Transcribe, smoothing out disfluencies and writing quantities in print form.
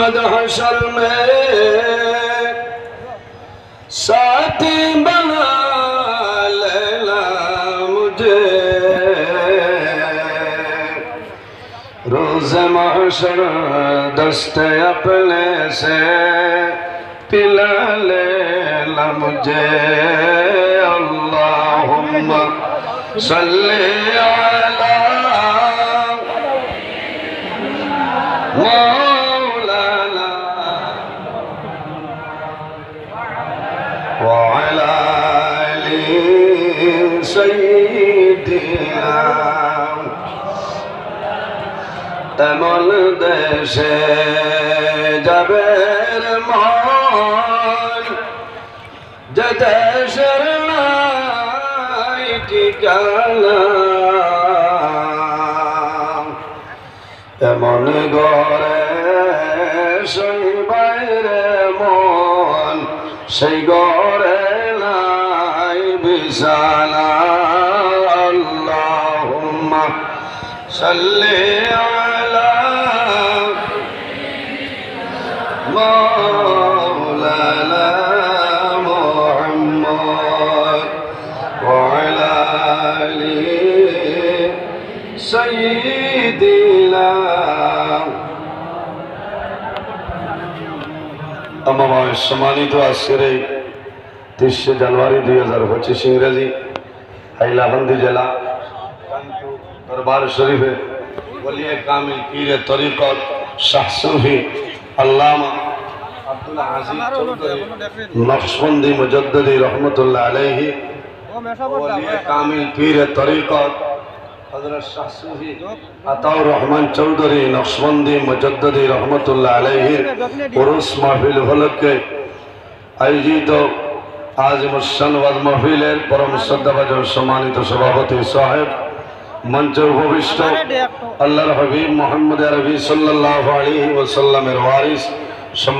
محمد حشر میں ساتھی بنا لینا مجھے روز محشر دست اپنے سے پلا لینا مجھے اللہم صلی علی مولانا وعلى آل سيدنا এমন দেশে যাবে মন যে দেশের নাই ঠিকানা এমন ঘরে সেই বাইরে মন সেই ঘরে নাই বিছানা আল্লাহুম্মা সাল্লি আলা মাওলানা মুহাম্মদ ওয়া আলা আলি সাইয়্যিদিনা আমার সম্মানিত আজকের এই 30 জানুয়ারি 2025 ইংরেজি হাইলাকান্দি জেলা কানপুর দরবার শরীফে ওলিয়ে কামিল পীরে তরিকত শাহ সুফি আল্লামা আব্দুল আজিজ চৌধুরী নকশবন্দি মুজাদ্দিদি রহমাতুল্লাহ আলাইহি ওলিয়ে কামিল পীরে তরিকত হযরত শাহ সুফি আতাউর রহমান চৌধুরী নকশবন্দি মুজাদ্দিদি রহমাতুল্লাহ আলাইহির উরুস মাহফিল উপলক্ষে আয়োজিত আজিম শান ওয়াজ মাহফিলের পরম শ্রদ্ধাভাজন সম্মানিত সভাপতি সাহেব মঞ্চে উপবিষ্ট আল্লাহর হাবিব মুহাম্মদ আরবি সাল্লাল্লাহু আলাইহি ওয়াসাল্লামের ওয়ারিস